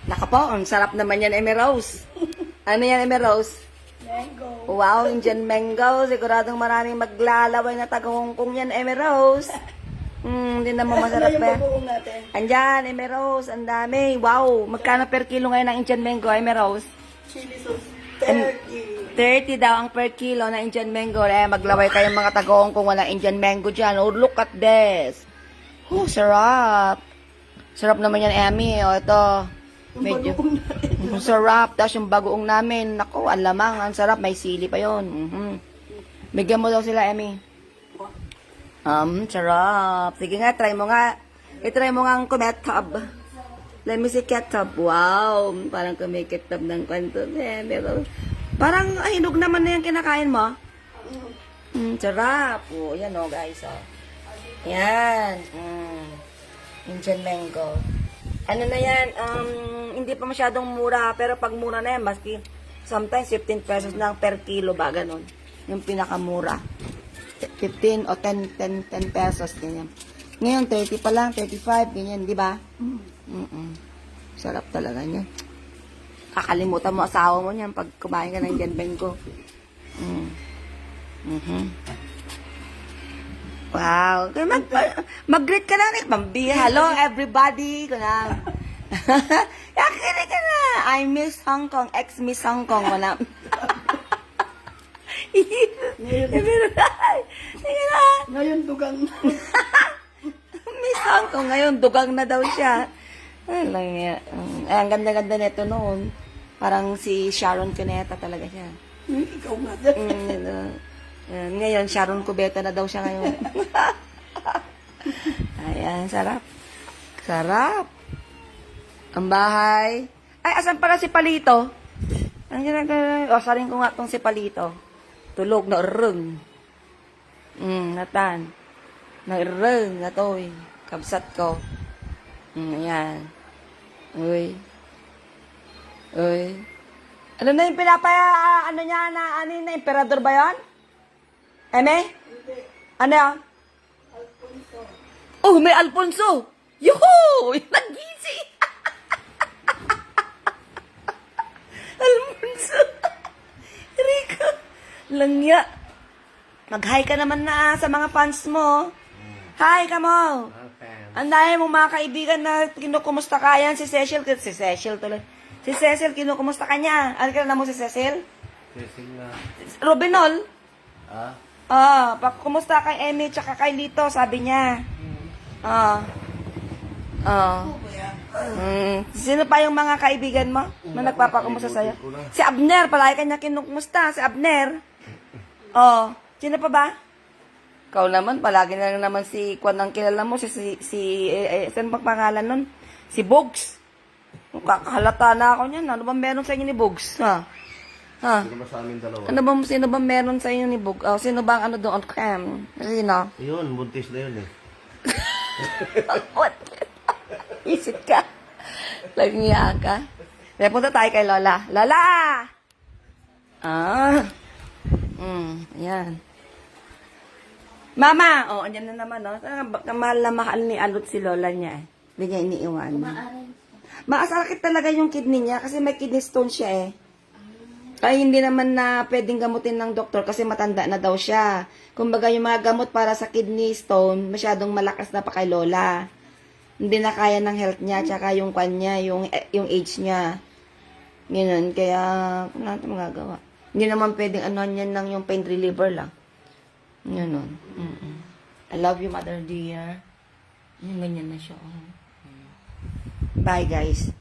Naka po, ang sarap naman yan, Eme Rose. Ano yan, Eme Rose? Mango. Wow, Indian mango. Siguradong maraming maglalaway na taga-Hongkong yan, Eme Rose. Hindi naman masarap Ano yung pa. bagoong natin? Andyan, Eme Rose, ang dami. Wow, magkano per kilo ngayon ng Indian mango, Eme Rose? Chili sauce. 30. 30 daw ang per kilo na Indian mango. Maglaway kayong mga taga-Hongkong walang Indian mango dyan. Oh, look at this. Oh, sarap. Sarap naman yan, Emmy. O, ito. Yung Medyo. bagoong natin. Sarap. Tapos yung bagoong namin. Naku, ang lamang. Ang sarap. May sili pa yun. Bigyan mo daw sila, Emmy. Sarap. Sige nga, try mo nga. I-try mo nga ang kumetab. Let me see ketab. Wow. Parang kumikitab ng kwento. Pero, parang hinog naman na yung kinakain mo. Sarap. Oh, yan o, guys. Oh. Yan. Indian mango. Ano na yan, hindi pa masyadong mura, pero pag mura na yan, maski sometimes 15 pesos lang per kilo ba, ganun. Yung pinakamura. 15 o 10 pesos, ganyan. Ngayon, 30 pa lang, 35, ganyan, di ba? Sarap talaga niya. Kakalimutan mo asawa mo niyan pag kumain ka ng Indian mango. Wow. Mag-greet ka na rin. Bambi. Hello, everybody. Kunang. Yakiri ka na. I miss Hong Kong. Ex-miss Hong Kong. Wala. Ngayon dugang. Miss Hong Kong. Ngayon, dugang na daw siya. Ay, lang yan. Ang ganda-ganda nito noon. Parang si Sharon Cuneta talaga siya. Ikaw nga dyan. Ngayon, Sharon Cubeta na daw siya ngayon. Ayan, sarap. Sarap. Ang bahay. Ay, asan pala si Palito? Ang ginagawa. O, sarin ko nga tong si Palito. Tulog na rung. Natan. Na rung na to. Kabsat ko. Ayan. Uy. Uy. Ano na yung ano niya na, ano na, emperador ba yun? Eme? Ano yun? Alfonso. Oh, may Alfonso! Yuhu! Nagising! Alfonso! Rico! Langya! Mag-hi ka naman na sa mga fans mo. Hi, kamo! Ang dami mong mga kaibigan na kinukumusta ka yan. Si Cecil tuloy. Si Cecil, kinukumusta ka niya. Ano ka na mo si Cecil? Cecil na. Robinol? Ah? Kumusta kay Emmy tsaka kay Lito, sabi niya. Sino pa yung mga kaibigan mo na nagpapakumusta sa'yo? Si Abner, palagi kanya kinukumusta, si Abner. Sino pa ba? Ikaw naman, palagi na lang naman si Kwan ang kilala mo, saan bang pangalan nun? Si Bugs. Kakahalata na ako niyan. Ano bang meron sa inyo ni Bugs? Sino ba sa amin dalawa? Sino ba meron sa inyo ni Bug? Sino ba ang ano doon? Cam? Sino? Yun, buntis na yun eh. What? Isip ka? Lagniya ka? Kaya punta tayo kay Lola. Lola! Ayan. Mama! Andyan na naman, no? Mahal na mahal ni Alot si Lola niya, eh. Hindi niya iniiwan. Maasakit talaga yung kidney niya kasi may kidney stone siya, eh. Ay, hindi naman na pwedeng gamutin ng doktor kasi matanda na daw siya. Kumbaga, yung mga gamot para sa kidney stone, masyadong malakas na pa kay Lola. Hindi na kaya ng health niya, tsaka yung kwan niya, yung age niya. Ganun, kaya, wala natin magagawa. Hindi naman pwedeng yan lang yung pain reliever lang. Ganun. I love you, mother dear. Yung ganyan na siya. Bye, guys.